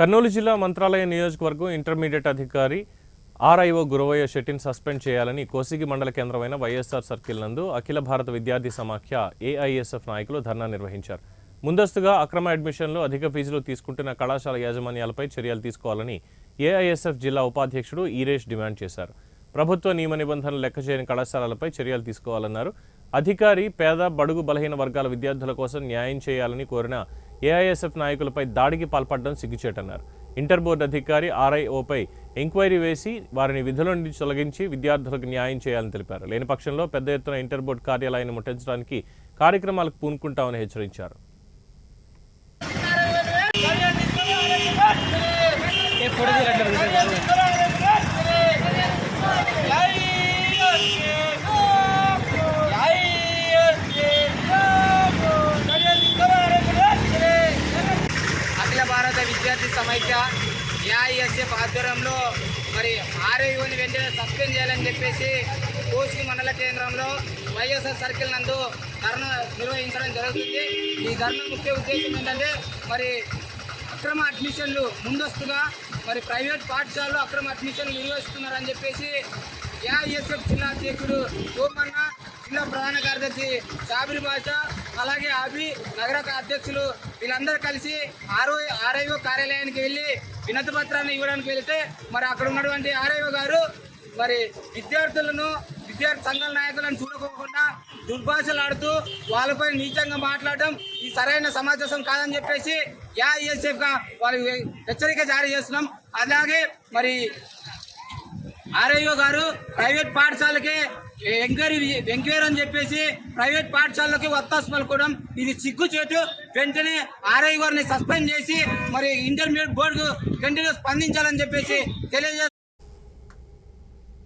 కర్నూలు జిల్లా మంత్రాలయ నియోజకవర్గం ఇంటర్మీడియట్ అధికారి ఆర్ఐఓ గురవయ్య శెట్టిని సస్పెండ్ చేయాలని కోసిగి మండల కేంద్రమైన వైఎస్ఆర్ సర్కిల్ నందు అఖిల భారత విద్యార్థి సమాఖ్య ఏఐఎస్ఎఫ్ నాయకులు ధర్నా నిర్వహించారు. ముందస్తుగా అక్రమ అడ్మిషన్లు అధిక ఫీజులు తీసుకుంటున్న కళాశాల యాజమాన్యాలపై చర్యలు తీసుకోవాలని ఏఐఎస్ఎఫ్ జిల్లా ఉపాధ్యక్షుడు ఈరేష్ డిమాండ్ చేశారు. ప్రభుత్వ నియమ నిబంధనలు లెక్క చేయని కళాశాలలపై చర్యలు తీసుకోవాలన్నారు. అధికారి పేద బడుగు బలహీన వర్గాల విద్యార్థుల కోసం న్యాయం చేయాలని కోరిన ఏఐఎస్ఎఫ్ నాయకులపై దాడికి పాల్పడడం సిగ్గుచేటన్నారు. ఇంటర్ బోర్డు అధికారి ఆర్ఐఓపై ఎంక్వైరీ వేసి వారిని విధుల నుండి తొలగించి విద్యార్థులకు న్యాయం చేయాలని తెలిపారు. లేని పక్షంలో పెద్ద ఎత్తున ఇంటర్ బోర్డు కార్యాలయాన్ని ముట్టడించడానికి కార్యక్రమాలకు పూనుకుంటామని హెచ్చరించారు. అఖిల భారత విద్యార్థి సమైక్య ఏఐఎస్ఎఫ్ ఆధ్వర్యంలో మరి ఆర్ఐఓని వెంటనే సస్పెండ్ చేయాలని చెప్పేసి కోసిగి మండల కేంద్రంలో వైఎస్ఆర్ సర్కిల్ నందు ధర్నా నిర్వహించడం జరుగుతుంది. ఈ ధర్నా ముఖ్య ఉద్దేశం ఏంటంటే మరి అక్రమ అడ్మిషన్లు ముందస్తుగా మరి ప్రైవేట్ పాఠశాలలో అక్రమ అడ్మిషన్లు నిర్వహిస్తున్నారని చెప్పేసి ఏఐఎస్ఎఫ్ జిల్లా అధ్యక్షుడు సోమన్న, జిల్లా ప్రధాన కార్యదర్శి షాబిర్ బాషా, అలాగే అభి నగర అధ్యక్షులు వీళ్ళందరూ కలిసి ఆర్ఐఓ కార్యాలయానికి వెళ్ళి వినతి పత్రాన్ని ఇవ్వడానికి వెళితే మరి అక్కడ ఉన్నటువంటి ఆర్ఐఓ గారు మరి విద్యార్థి సంఘాల నాయకులను చూడకోకుండా దుర్భాషలాడుతూ వాళ్ళపై నీచంగా మాట్లాడడం ఈ సరైన సమావేశం కాదని చెప్పేసి ఏఐఎస్ఎఫ్గా వాళ్ళకి హెచ్చరిక జారీ చేస్తున్నాం. అలాగే మరి ఆర్ఐఓ గారు ప్రైవేట్ పాఠశాలకే ఎంక్వైరీ అని చెప్పేసి ప్రైవేట్ పాఠశాలకి వత్తాసు పలుకోవడం ఇది సిగ్గుచేటు. వెంటనే ఆర్ఐఓ గారిని సస్పెండ్ చేసి మరి ఇంటర్మీడియట్ బోర్డు వెంటనే స్పందించాలని చెప్పేసి తెలియజేస్తారు.